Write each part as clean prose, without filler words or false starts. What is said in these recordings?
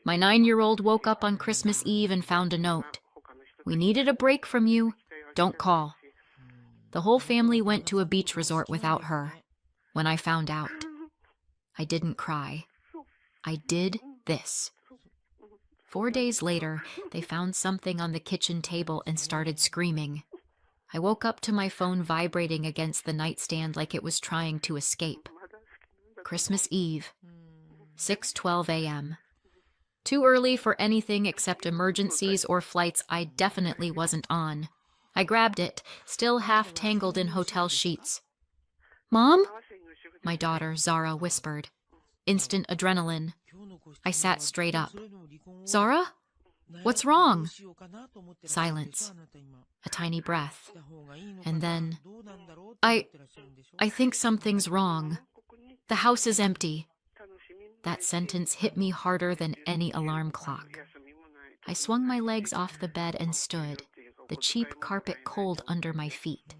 My 9-year-old woke up on Christmas Eve and found a note. We needed a break from you. Don't call. The whole family went to a beach resort without her. When I found out, I didn't cry. I did this. 4 days later, they found something on the kitchen table and started screaming. I woke up to my phone vibrating against the nightstand like it was trying to escape. Christmas Eve, 6:12 a.m. Too early for anything except emergencies or flights I definitely wasn't on. I grabbed it, still half tangled in hotel sheets. "Mom?" my daughter, Zara, whispered. Instant adrenaline. I sat straight up. "Zara? What's wrong?" Silence. A tiny breath. And then, I think something's wrong. The house is empty." That sentence hit me harder than any alarm clock. I swung my legs off the bed and stood, the cheap carpet cold under my feet.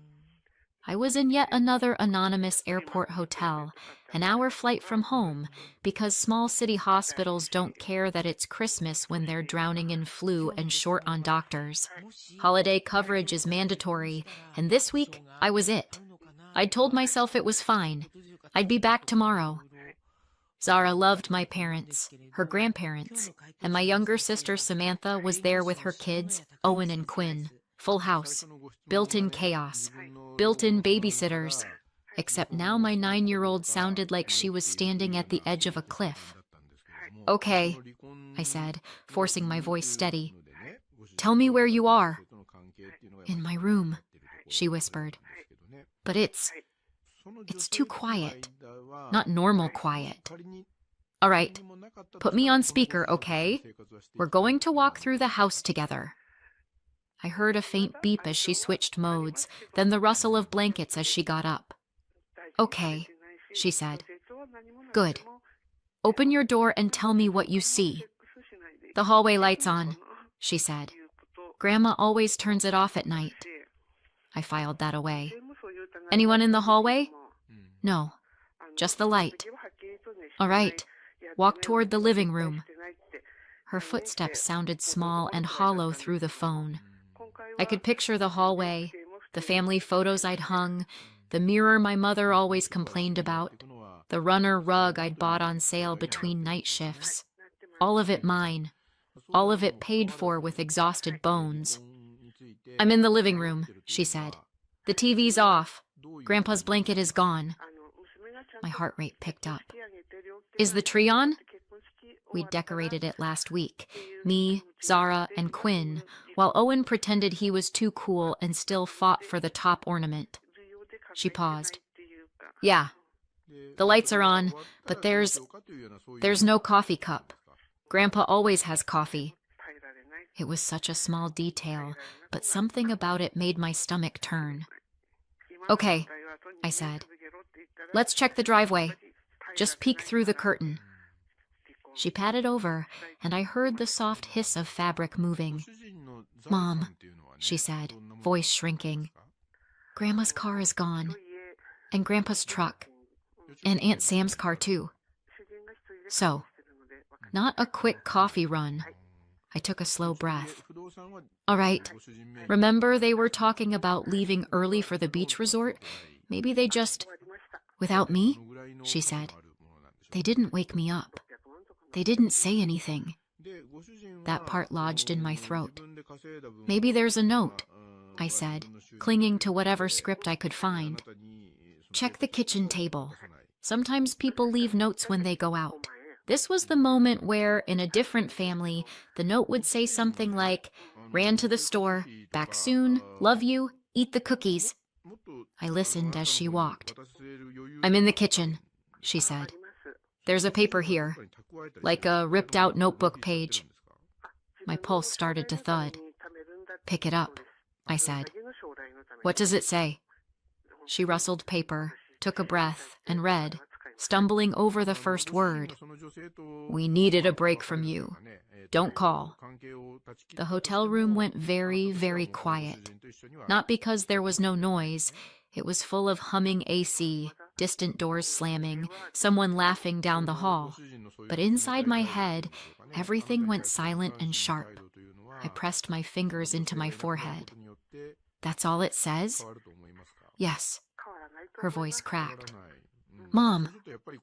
I was in yet another anonymous airport hotel, an hour flight from home, because small city hospitals don't care that it's Christmas when they're drowning in flu and short on doctors. Holiday coverage is mandatory, and this week I was it. I'd told myself it was fine. I'd be back tomorrow. Zara loved my parents, her grandparents, and my younger sister Samantha was there with her kids, Owen and Quinn. Full house, built-in chaos, built-in babysitters. Except now my 9-year-old sounded like she was standing at the edge of a cliff. "Okay," I said, forcing my voice steady. "Tell me where you are." "In my room," she whispered. "But it's too quiet. Not normal quiet." "All right, put me on speaker, okay? We're going to walk through the house together." I heard a faint beep as she switched modes, then the rustle of blankets as she got up. "Okay," she said. "Good. Open your door and tell me what you see." "The hallway light's on," she said. "Grandma always turns it off at night." I filed that away. "Anyone in the hallway?" "No, just the light." "All right, walk toward the living room." Her footsteps sounded small and hollow through the phone. I could picture the hallway, the family photos I'd hung, the mirror my mother always complained about, the runner rug I'd bought on sale between night shifts. All of it mine. All of it paid for with exhausted bones. "I'm in the living room," she said. "The TV's off. Grandpa's blanket is gone." My heart rate picked up. "Is the tree on?" We'd decorated it last week, me, Zara, and Quinn, while Owen pretended he was too cool and still fought for the top ornament. She paused. "Yeah, the lights are on, but there's no coffee cup. Grandpa always has coffee." It was such a small detail, but something about it made my stomach turn. "Okay," I said. "Let's check the driveway. Just peek through the curtain." She patted over, and I heard the soft hiss of fabric moving. "Mom," she said, voice shrinking. "Grandma's car is gone, and Grandpa's truck, and Aunt Sam's car too." So, not a quick coffee run. I took a slow breath. "All right, remember they were talking about leaving early for the beach resort? Maybe they just... Without me?" she said. "They didn't wake me up. They didn't say anything." That part lodged in my throat. "Maybe there's a note," I said, clinging to whatever script I could find. "Check the kitchen table. Sometimes people leave notes when they go out." This was the moment where, in a different family, the note would say something like, "Ran to the store, back soon, love you, eat the cookies." I listened as she walked. "I'm in the kitchen," she said. "There's a paper here, like a ripped-out notebook page." My pulse started to thud. "Pick it up," I said. "What does it say?" She rustled paper, took a breath, and read, stumbling over the first word. "We needed a break from you. Don't call." The hotel room went very, very quiet. Not because there was no noise. It was full of humming AC, distant doors slamming, someone laughing down the hall. But inside my head, Everything went silent and sharp. I pressed my fingers into my forehead. That's all it says? Yes. Her voice cracked. Mom,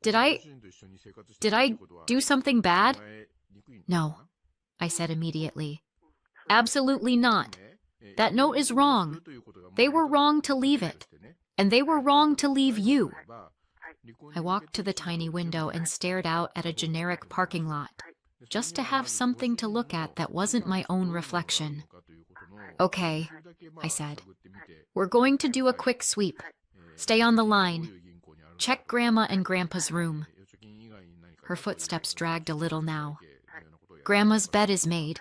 did I do something bad? No, I said immediately. Absolutely not. That note is wrong. They were wrong to leave it, and they were wrong to leave you. I walked to the tiny window and stared out at a generic parking lot, just to have something to look at that wasn't my own reflection. Okay, I said. We're going to do a quick sweep. Stay on the line. Check Grandma and Grandpa's room. Her footsteps dragged a little now. Grandma's bed is made,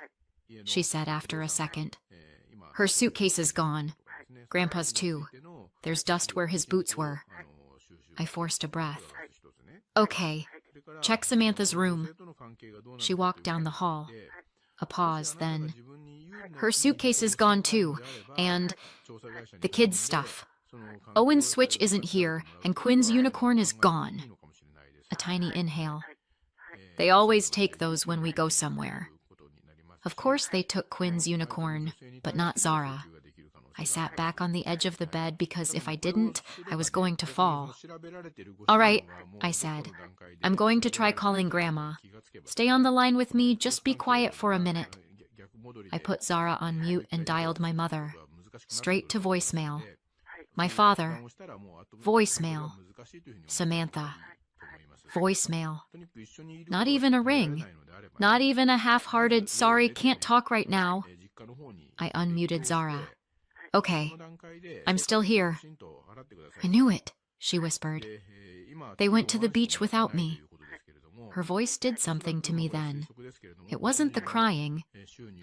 she said after a second. Her suitcase is gone. Grandpa's too. There's dust where his boots were. I forced a breath. Okay, check Samantha's room. She walked down the hall. A pause, then. Her suitcase is gone too, and the kids' stuff. Owen's Switch isn't here, and Quinn's unicorn is gone. A tiny inhale. They always take those when we go somewhere. Of course they took Quinn's unicorn, but not Zara. I sat back on the edge of the bed because if I didn't, I was going to fall. All right, I said. I'm going to try calling Grandma. Stay on the line with me, just be quiet for a minute. I put Zara on mute and dialed my mother. Straight to voicemail. My father. Voicemail. Samantha. Voicemail. Not even a ring. Not even a half-hearted, sorry, can't talk right now. I unmuted Zara. Okay, I'm still here. I knew it, she whispered. They went to the beach without me. Her voice did something to me then. It wasn't the crying.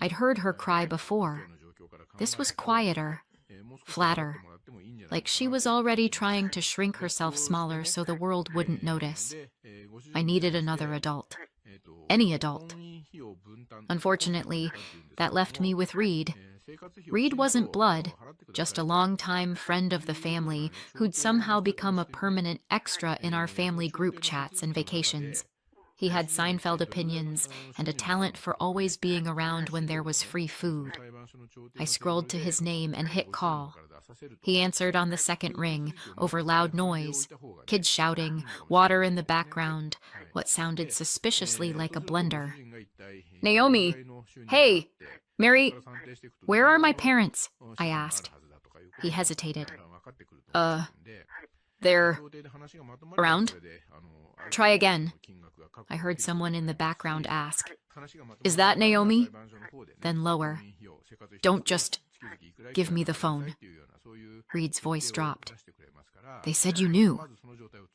I'd heard her cry before. This was quieter, flatter, like she was already trying to shrink herself smaller so the world wouldn't notice. I needed another adult. Any adult. Unfortunately, that left me with Reed. Reed wasn't blood, just a longtime friend of the family who'd somehow become a permanent extra in our family group chats and vacations. He had Seinfeld opinions and a talent for always being around when there was free food. I scrolled to his name and hit call. He answered on the second ring, over loud noise, kids shouting, water in the background, what sounded suspiciously like a blender. Naomi! Hey! Mary, where are my parents? I asked. He hesitated. They're around? Try again. I heard someone in the background ask. Is that Naomi? Then lower. Don't just give me the phone. Reed's voice dropped. They said you knew.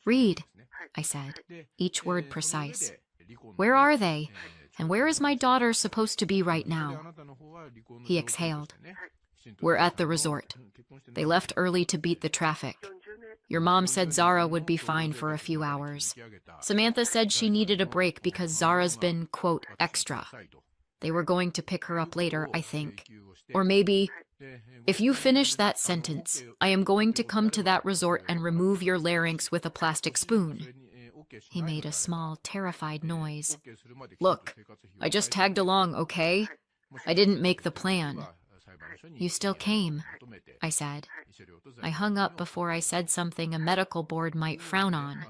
Reed, I said, each word precise. Where are they? And where is my daughter supposed to be right now? He exhaled. We're at the resort. They left early to beat the traffic. Your mom said Zara would be fine for a few hours. Samantha said she needed a break because Zara's been, quote, extra. They were going to pick her up later, I think. Or maybe, if you finish that sentence, I am going to come to that resort and remove your larynx with a plastic spoon. He made a small, terrified noise. Look, I just tagged along, okay? I didn't make the plan. You still came, I said. I hung up before I said something a medical board might frown on.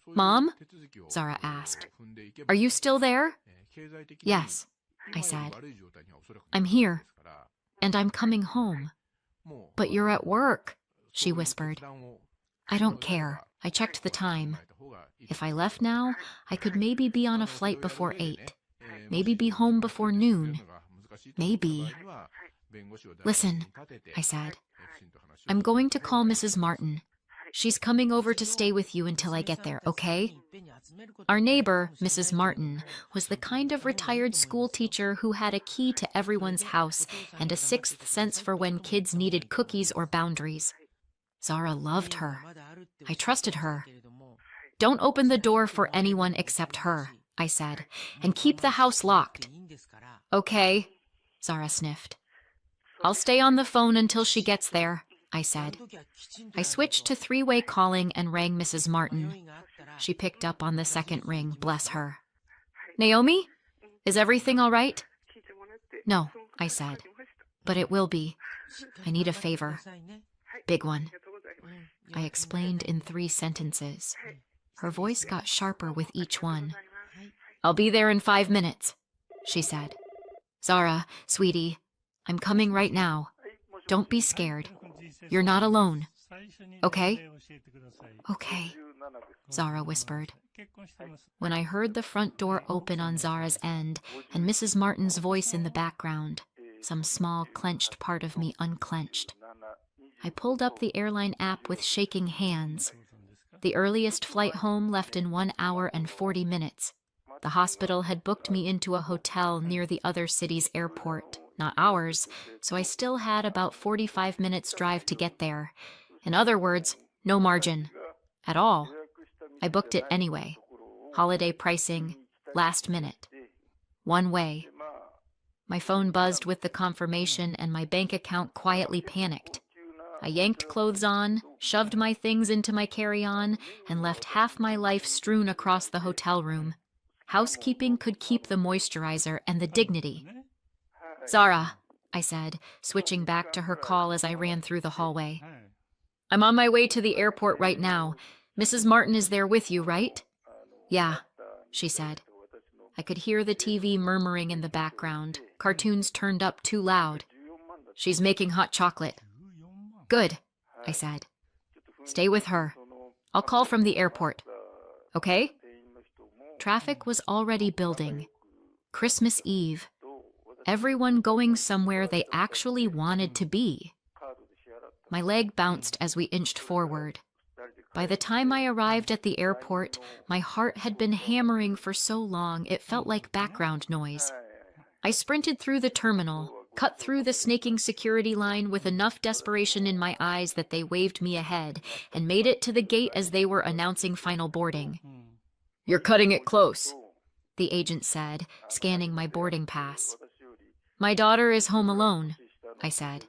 Mom? Zara asked. Are you still there? Yes, I said. I'm here, and I'm coming home. But you're at work, she whispered. I don't care. I checked the time. If I left now, I could maybe be on a flight before 8. Maybe be home before noon. Maybe. Listen, I said. I'm going to call Mrs. Martin. She's coming over to stay with you until I get there, okay? Our neighbor, Mrs. Martin, was the kind of retired school teacher who had a key to everyone's house and a sixth sense for when kids needed cookies or boundaries. Zara loved her. I trusted her. Don't open the door for anyone except her, I said, and keep the house locked. Okay, Zara sniffed. I'll stay on the phone until she gets there, I said. I switched to three-way calling and rang Mrs. Martin. She picked up on the second ring, bless her. Naomi? Is everything all right? No, I said, but it will be. I need a favor. Big one. I explained in 3 sentences. Her voice got sharper with each one. I'll be there in 5 minutes, she said. Zara, sweetie, I'm coming right now. Don't be scared. You're not alone. Okay? Okay, Zara whispered. When I heard the front door open on Zara's end and Mrs. Martin's voice in the background, some small clenched part of me unclenched. I pulled up the airline app with shaking hands. The earliest flight home left in 1 hour and 40 minutes. The hospital had booked me into a hotel near the other city's airport, not ours, so I still had about 45 minutes drive to get there. In other words, no margin. At all. I booked it anyway. Holiday pricing, last minute. One way. My phone buzzed with the confirmation and my bank account quietly panicked. I yanked clothes on, shoved my things into my carry-on, and left half my life strewn across the hotel room. Housekeeping could keep the moisturizer and the dignity. Zara, I said, switching back to her call as I ran through the hallway. I'm on my way to the airport right now. Mrs. Martin is there with you, right? Yeah, she said. I could hear the TV murmuring in the background, cartoons turned up too loud. She's making hot chocolate. Good, I said. Stay with her. I'll call from the airport. Okay? Traffic was already building. Christmas Eve. Everyone going somewhere they actually wanted to be. My leg bounced as we inched forward. By the time I arrived at the airport, my heart had been hammering for so long it felt like background noise. I sprinted through the terminal, cut through the snaking security line with enough desperation in my eyes that they waved me ahead, and made it to the gate as they were announcing final boarding. You're cutting it close, the agent said, scanning my boarding pass. My daughter is home alone, I said,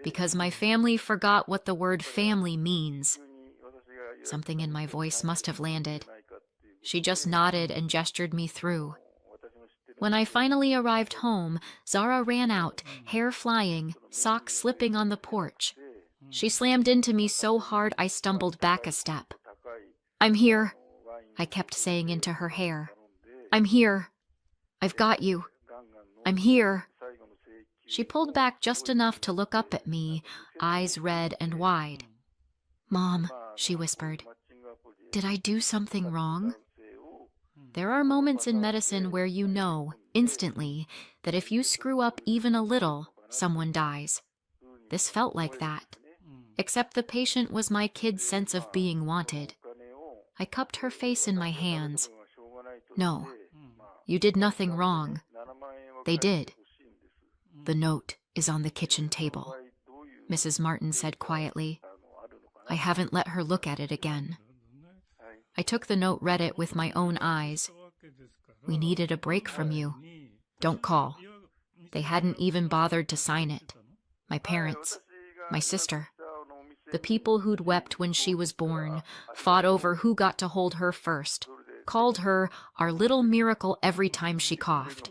because my family forgot what the word family means. Something in my voice must have landed. She just nodded and gestured me through. When I finally arrived home, Zara ran out, hair flying, socks slipping on the porch. She slammed into me so hard I stumbled back a step. I'm here, I kept saying into her hair. I'm here. I've got you. I'm here. She pulled back just enough to look up at me, eyes red and wide. Mom, she whispered, did I do something wrong? There are moments in medicine where you know, instantly, that if you screw up even a little, someone dies. This felt like that. Except the patient was my kid's sense of being wanted. I cupped her face in my hands. No, you did nothing wrong. They did. The note is on the kitchen table, Mrs. Martin said quietly. I haven't let her look at it again. I took the note, read it with my own eyes. We needed a break from you. Don't call. They hadn't even bothered to sign it. My parents, my sister, the people who'd wept when she was born, fought over who got to hold her first, called her our little miracle every time she coughed.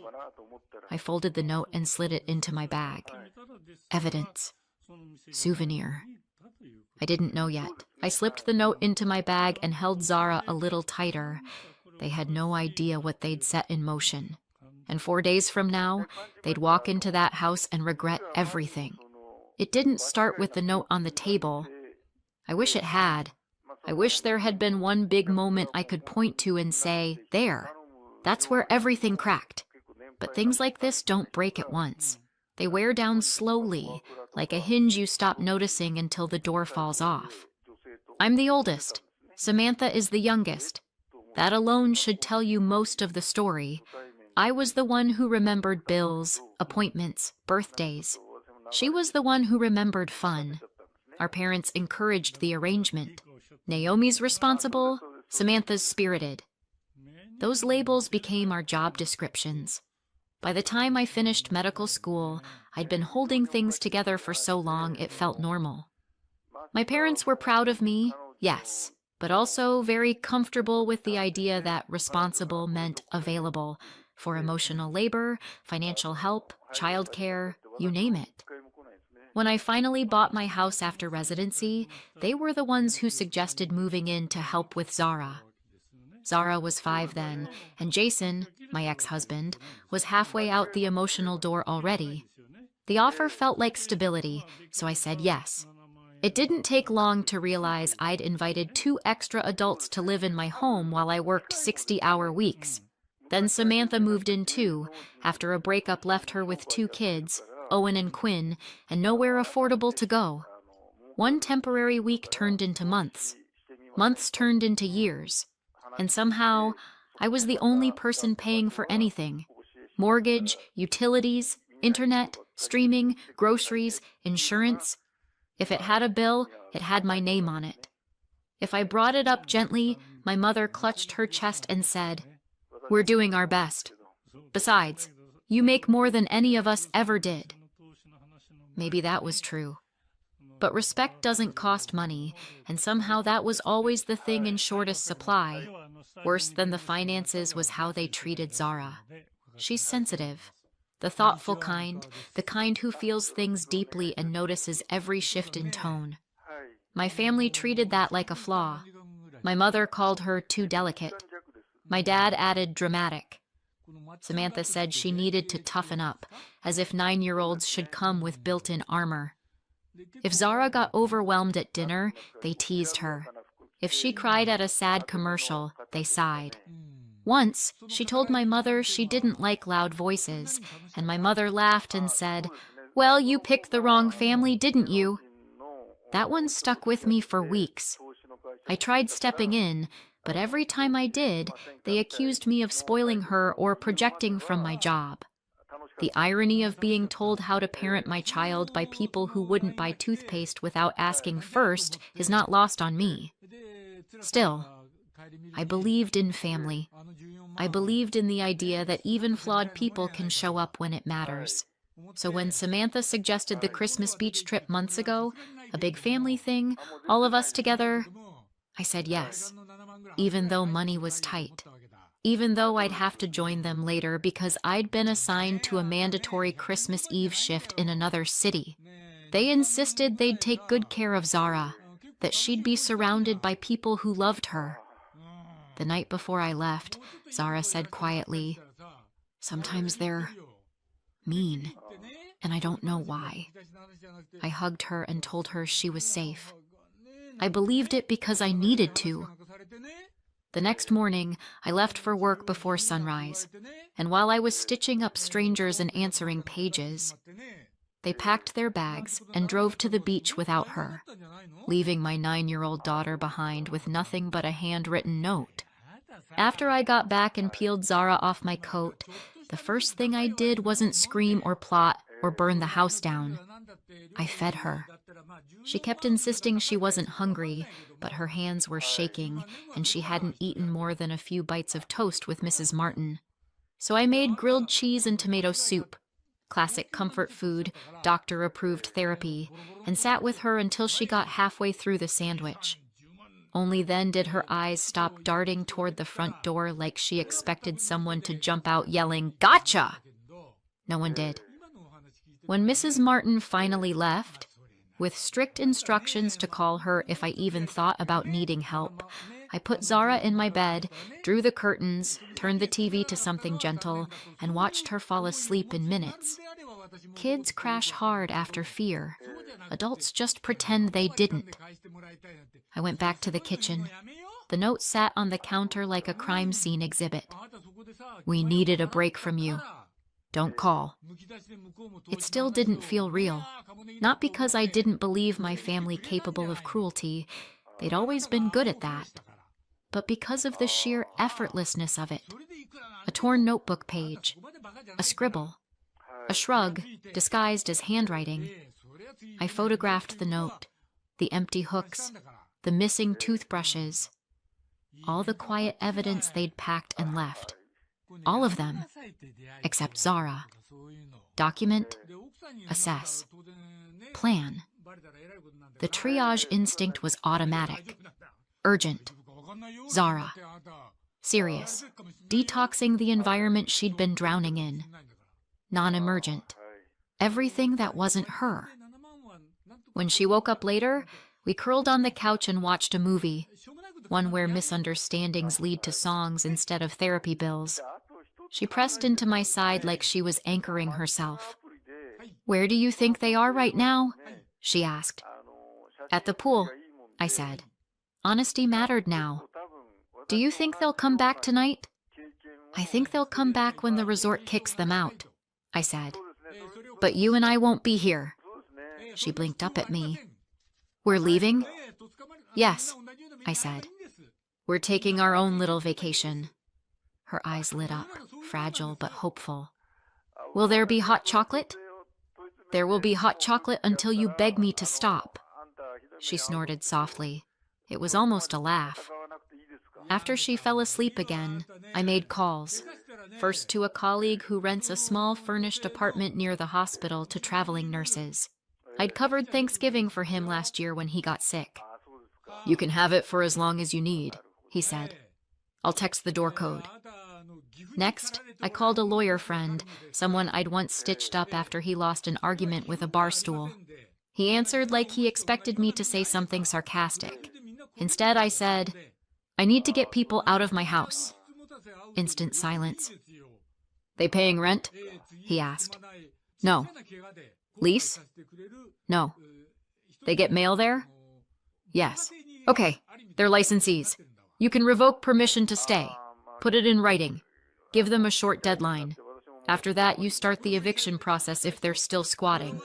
I folded the note and slid it into my bag. Evidence. Souvenir. I didn't know yet. I slipped the note into my bag and held Zara a little tighter. They had no idea what they'd set in motion. And 4 days from now, they'd walk into that house and regret everything. It didn't start with the note on the table. I wish it had. I wish there had been one big moment I could point to and say, there, that's where everything cracked. But things like this don't break at once. They wear down slowly, like a hinge you stop noticing until the door falls off. I'm the oldest. Samantha is the youngest. That alone should tell you most of the story. I was the one who remembered bills, appointments, birthdays. She was the one who remembered fun. Our parents encouraged the arrangement. Naomi's responsible, Samantha's spirited. Those labels became our job descriptions. By the time I finished medical school, I'd been holding things together for so long it felt normal. My parents were proud of me, yes, but also very comfortable with the idea that responsible meant available, for emotional labor, financial help, childcare, you name it. When I finally bought my house after residency, they were the ones who suggested moving in to help with Zara. Zara was 5 then, and Jason, my ex-husband, was halfway out the emotional door already. The offer felt like stability, so I said yes. It didn't take long to realize I'd invited 2 extra adults to live in my home while I worked 60-hour weeks. Then Samantha moved in too, after a breakup left her with 2 kids, Owen and Quinn, and nowhere affordable to go. One temporary week turned into months. Months turned into years. And somehow, I was the only person paying for anything. Mortgage, utilities, internet, streaming, groceries, insurance. If it had a bill, it had my name on it. If I brought it up gently, my mother clutched her chest and said, "We're doing our best. Besides, you make more than any of us ever did." Maybe that was true. But respect doesn't cost money, and somehow that was always the thing in shortest supply. Worse than the finances was how they treated Zara. She's sensitive. The thoughtful kind, the kind who feels things deeply and notices every shift in tone. My family treated that like a flaw. My mother called her too delicate. My dad added dramatic. Samantha said she needed to toughen up, as if 9-year-olds should come with built-in armor. If Zara got overwhelmed at dinner, they teased her. If she cried at a sad commercial, they sighed. Once, she told my mother she didn't like loud voices, and my mother laughed and said, "Well, you picked the wrong family, didn't you?" That one stuck with me for weeks. I tried stepping in, but every time I did, they accused me of spoiling her or projecting from my job. The irony of being told how to parent my child by people who wouldn't buy toothpaste without asking first is not lost on me. Still, I believed in family. I believed in the idea that even flawed people can show up when it matters. So when Samantha suggested the Christmas beach trip months ago, a big family thing, all of us together, I said yes, even though money was tight. Even though I'd have to join them later because I'd been assigned to a mandatory Christmas Eve shift in another city. They insisted they'd take good care of Zara, that she'd be surrounded by people who loved her. The night before I left, Zara said quietly, "Sometimes they're mean, and I don't know why." I hugged her and told her she was safe. I believed it because I needed to. The next morning, I left for work before sunrise, and while I was stitching up strangers and answering pages, they packed their bags and drove to the beach without her, leaving my 9-year-old daughter behind with nothing but a handwritten note. After I got back and peeled Zara off my coat, the first thing I did wasn't scream or plot or burn the house down. I fed her. She kept insisting she wasn't hungry, but her hands were shaking, and she hadn't eaten more than a few bites of toast with Mrs. Martin. So I made grilled cheese and tomato soup, classic comfort food, doctor-approved therapy, and sat with her until she got halfway through the sandwich. Only then did her eyes stop darting toward the front door like she expected someone to jump out yelling, "Gotcha!" No one did. When Mrs. Martin finally left, with strict instructions to call her if I even thought about needing help, I put Zara in my bed, drew the curtains, turned the TV to something gentle, and watched her fall asleep in minutes. Kids crash hard after fear. Adults just pretend they didn't. I went back to the kitchen. The note sat on the counter like a crime scene exhibit. "We needed a break from you. Don't call." It still didn't feel real. Not because I didn't believe my family capable of cruelty. They'd always been good at that. But because of the sheer effortlessness of it. A torn notebook page. A scribble. A shrug disguised as handwriting. I photographed the note. The empty hooks. The missing toothbrushes. All the quiet evidence they'd packed and left. All of them, except Zara. Document, assess, plan. The triage instinct was automatic, urgent. Zara. Serious. Detoxing the environment she'd been drowning in. Non-emergent. Everything that wasn't her. When she woke up later, we curled on the couch and watched a movie, one where misunderstandings lead to songs instead of therapy bills. She pressed into my side like she was anchoring herself. "Where do you think they are right now?" she asked. "At the pool," I said. Honesty mattered now. "Do you think they'll come back tonight?" "I think they'll come back when the resort kicks them out," I said. "But you and I won't be here." She blinked up at me. "We're leaving?" "Yes," I said. "We're taking our own little vacation." Her eyes lit up, fragile but hopeful. "Will there be hot chocolate?" "There will be hot chocolate until you beg me to stop." She snorted softly. It was almost a laugh. After she fell asleep again, I made calls. First to a colleague who rents a small furnished apartment near the hospital to traveling nurses. I'd covered Thanksgiving for him last year when he got sick. "You can have it for as long as you need," he said. "I'll text the door code." Next, I called a lawyer friend, someone I'd once stitched up after he lost an argument with a bar stool. He answered like he expected me to say something sarcastic. Instead, I said, "I need to get people out of my house." Instant silence. "They paying rent?" he asked. "No." "Lease?" "No." "They get mail there?" "Yes." "Okay, they're licensees. You can revoke permission to stay. Put it in writing. Give them a short deadline. After that, you start the eviction process if they're still squatting.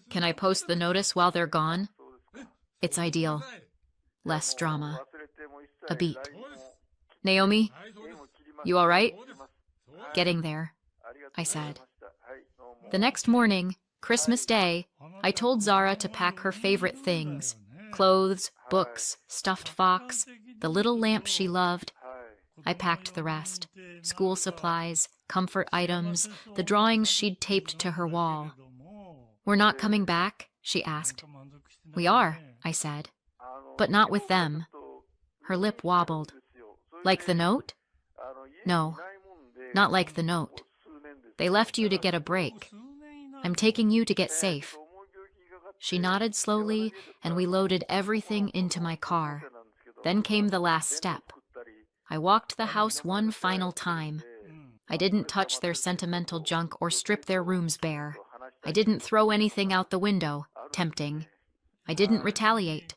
Can I post the notice while they're gone? It's ideal. Less drama. A beat. "Naomi, you all right?" "Getting there," I said. The next morning, Christmas Day, I told Zara to pack her favorite things: clothes, books, stuffed fox, the little lamp she loved. I packed the rest: school supplies, comfort items, the drawings she'd taped to her wall. "We're not coming back?" she asked. "We are," I said. "But not with them." Her lip wobbled. "Like the note?" "No, not like the note. They left you to get a break. I'm taking you to get safe." She nodded slowly, and we loaded everything into my car. Then came the last step. I walked the house one final time. I didn't touch their sentimental junk or strip their rooms bare. I didn't throw anything out the window, tempting. I didn't retaliate.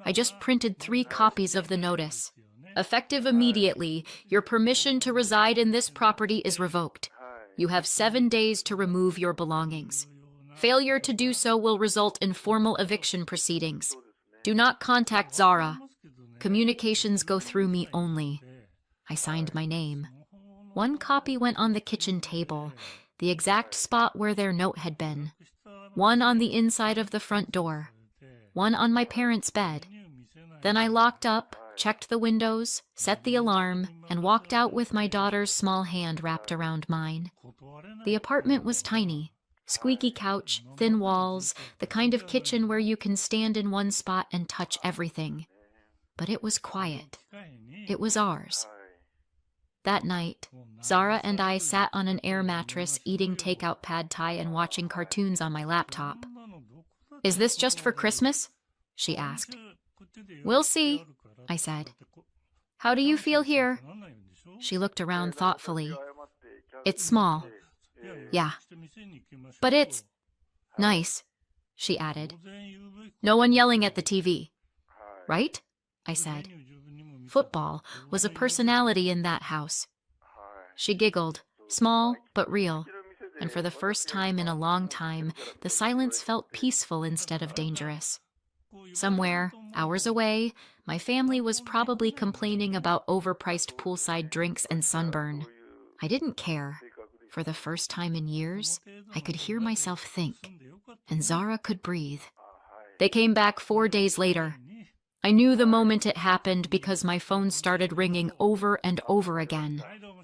I just printed 3 copies of the notice. "Effective immediately, your permission to reside in this property is revoked. You have 7 days to remove your belongings. Failure to do so will result in formal eviction proceedings. Do not contact Zara. Communications go through me only." I signed my name. 1 copy went on the kitchen table, the exact spot where their note had been. 1 on the inside of the front door. 1 on my parents' bed. Then I locked up, checked the windows, set the alarm, and walked out with my daughter's small hand wrapped around mine. The apartment was tiny. Squeaky couch, thin walls, the kind of kitchen where you can stand in one spot and touch everything. But it was quiet. It was ours. That night, Zara and I sat on an air mattress eating takeout pad thai and watching cartoons on my laptop. "Is this just for Christmas?" she asked. "We'll see," I said. "How do you feel here?" She looked around thoughtfully. "It's small." "Yeah. But it's nice," she added. "No one yelling at the TV. Right?" I said. Football was a personality in that house. She giggled, small but real, and for the first time in a long time, the silence felt peaceful instead of dangerous. Somewhere, hours away, my family was probably complaining about overpriced poolside drinks and sunburn. I didn't care. For the first time in years, I could hear myself think, and Zara could breathe. They came back 4 days later. I knew the moment it happened because my phone started ringing over and over again.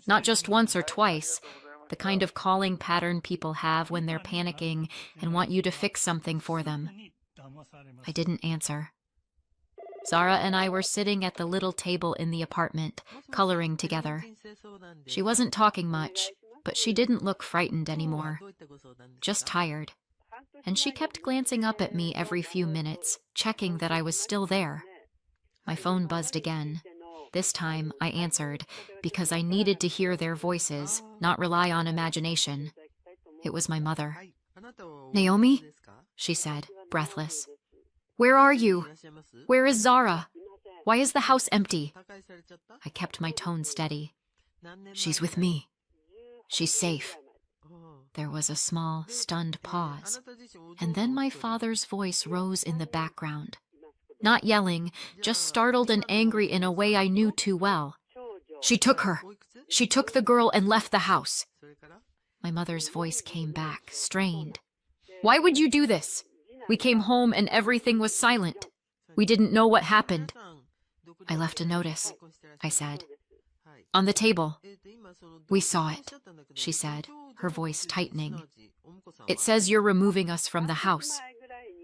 Not just once or twice, the kind of calling pattern people have when they're panicking and want you to fix something for them. I didn't answer. Zara and I were sitting at the little table in the apartment, coloring together. She wasn't talking much, but she didn't look frightened anymore, just tired. And she kept glancing up at me every few minutes, checking that I was still there. My phone buzzed again. This time, I answered, because I needed to hear their voices, not rely on imagination. It was my mother. "Naomi?" she said, breathless. "Where are you? Where is Zara? Why is the house empty?" I kept my tone steady. "She's with me. She's safe." There was a small, stunned pause, and then my father's voice rose in the background. Not yelling, just startled and angry in a way I knew too well. "She took her. She took the girl and left the house." My mother's voice came back, strained. "Why would you do this? We came home and everything was silent. We didn't know what happened." "I left a notice," I said. "On the table." "We saw it," she said, her voice tightening. "It says you're removing us from the house.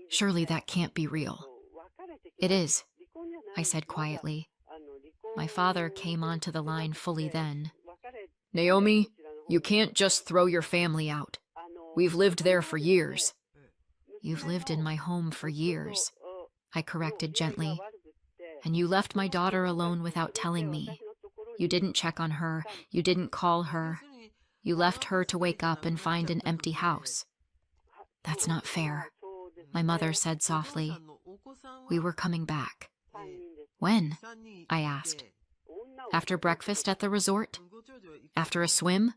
Surely that can't be real." "It is," I said quietly. My father came onto the line fully then. "Naomi, you can't just throw your family out. We've lived there for years." "You've lived in my home for years," I corrected gently. "And you left my daughter alone without telling me. You didn't check on her. You didn't call her. You left her to wake up and find an empty house." "That's not fair," my mother said softly. "We were coming back." "When?" I asked. "After breakfast at the resort? After a swim?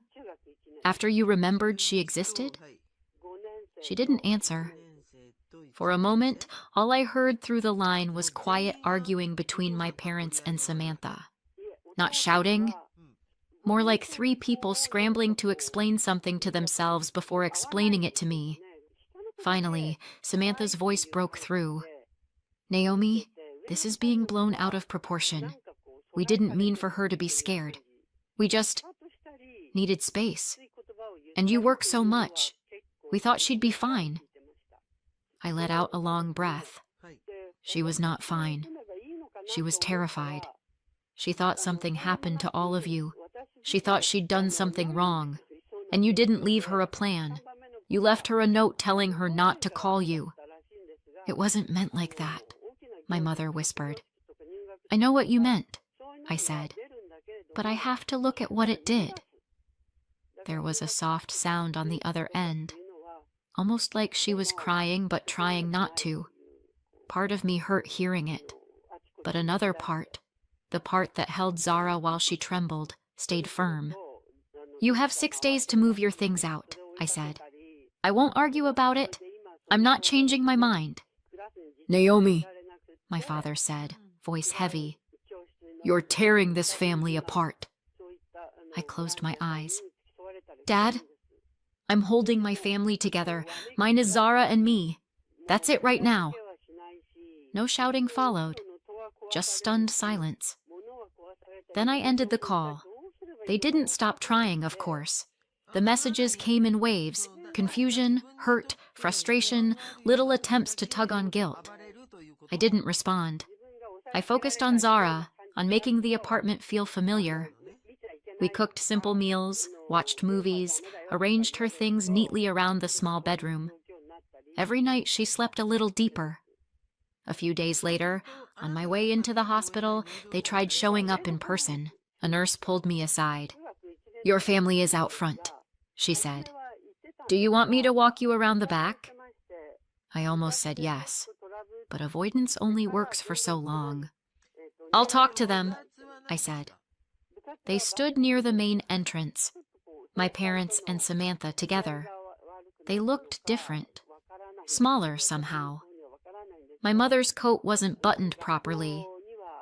After you remembered she existed?" She didn't answer. For a moment, all I heard through the line was quiet arguing between my parents and Samantha. Not shouting, more like three people scrambling to explain something to themselves before explaining it to me. Finally, Samantha's voice broke through. "Naomi, this is being blown out of proportion. We didn't mean for her to be scared. We just needed space. And you work so much. We thought she'd be fine." I let out a long breath. She was not fine. She was terrified. She thought something happened to all of you. She thought she'd done something wrong. And you didn't leave her a plan. You left her a note telling her not to call you. "It wasn't meant like that," my mother whispered. "I know what you meant," I said. "But I have to look at what it did." There was a soft sound on the other end, almost like she was crying but trying not to. Part of me hurt hearing it, but another part, the part that held Zara while she trembled, stayed firm. "You have 6 days to move your things out," I said. "I won't argue about it. I'm not changing my mind." "Naomi," my father said, voice heavy, "you're tearing this family apart." I closed my eyes. "Dad, I'm holding my family together. Mine is Zara and me. That's it right now." No shouting followed, just stunned silence. Then I ended the call. They didn't stop trying, of course. The messages came in waves: confusion, hurt, frustration, little attempts to tug on guilt. I didn't respond. I focused on Zara, on making the apartment feel familiar. We cooked simple meals, watched movies, arranged her things neatly around the small bedroom. Every night she slept a little deeper. A few days later, on my way into the hospital, they tried showing up in person. A nurse pulled me aside. "Your family is out front," she said. "Do you want me to walk you around the back?" I almost said yes, but avoidance only works for so long. "I'll talk to them," I said. They stood near the main entrance, my parents and Samantha together. They looked different, smaller somehow. My mother's coat wasn't buttoned properly.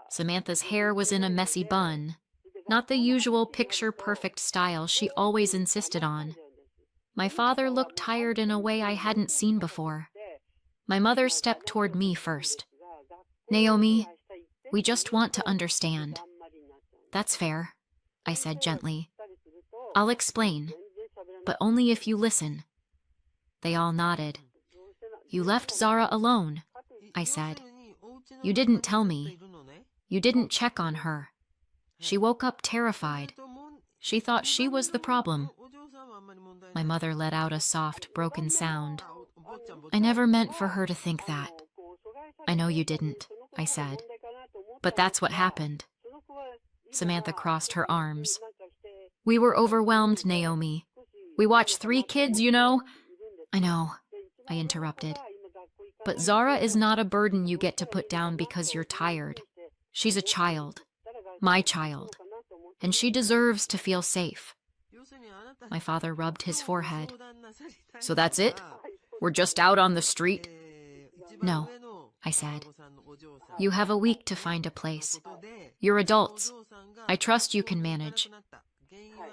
Samantha's hair was in a messy bun, not the usual picture-perfect style she always insisted on. My father looked tired in a way I hadn't seen before. My mother stepped toward me first. "Naomi, we just want to understand." "That's fair," I said gently. "I'll explain, but only if you listen." They all nodded. "You left Zara alone," I said. You didn't tell me. You didn't check on her. She woke up terrified. She thought she was the problem. My mother let out a soft, broken sound. I never meant for her to think that. I know you didn't, I said. But that's what happened. Samantha crossed her arms. We were overwhelmed, Naomi. We watched 3 kids, you know. I know, I interrupted. But Zara is not a burden you get to put down because you're tired. She's a child. My child. And she deserves to feel safe. My father rubbed his forehead. So that's it? We're just out on the street? No, I said. You have a week to find a place. You're adults. I trust you can manage.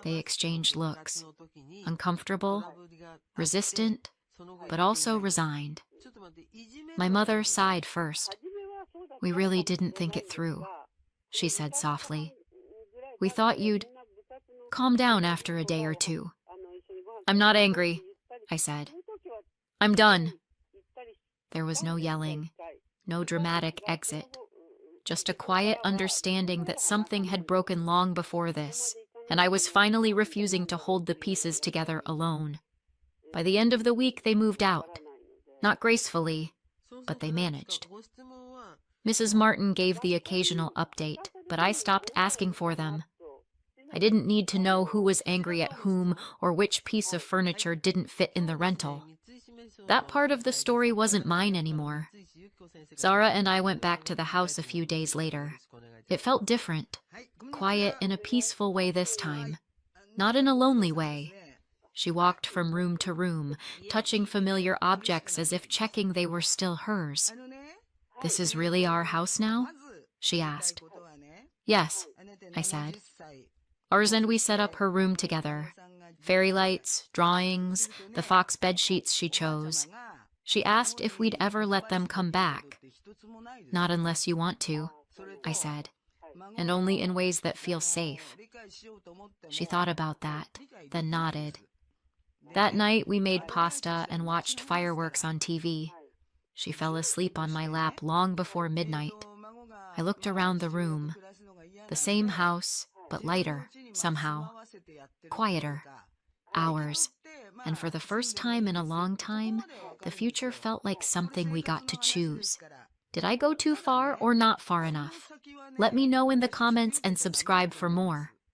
They exchanged looks. Uncomfortable, resistant, but also resigned. My mother sighed first. We really didn't think it through, she said softly. We thought you'd calm down after a day or 2. I'm not angry, I said. I'm done. There was no yelling, no dramatic exit, just a quiet understanding that something had broken long before this, and I was finally refusing to hold the pieces together alone. By the end of the week, they moved out. Not gracefully, but they managed. Mrs. Martin gave the occasional update, but I stopped asking for them. I didn't need to know who was angry at whom or which piece of furniture didn't fit in the rental. That part of the story wasn't mine anymore. Zara and I went back to the house a few days later. It felt different, quiet in a peaceful way this time, not in a lonely way. She walked from room to room, touching familiar objects as if checking they were still hers. This is really our house now? She asked. Yes, I said. Ours, and we set up her room together. Fairy lights, drawings, the fox bedsheets she chose. She asked if we'd ever let them come back. Not unless you want to, I said, and only in ways that feel safe. She thought about that, then nodded. That night we made pasta and watched fireworks on TV. She fell asleep on my lap long before midnight. I looked around the room. The same house, but lighter, somehow. Quieter. Ours. And for the first time in a long time, the future felt like something we got to choose. Did I go too far or not far enough? Let me know in the comments and subscribe for more.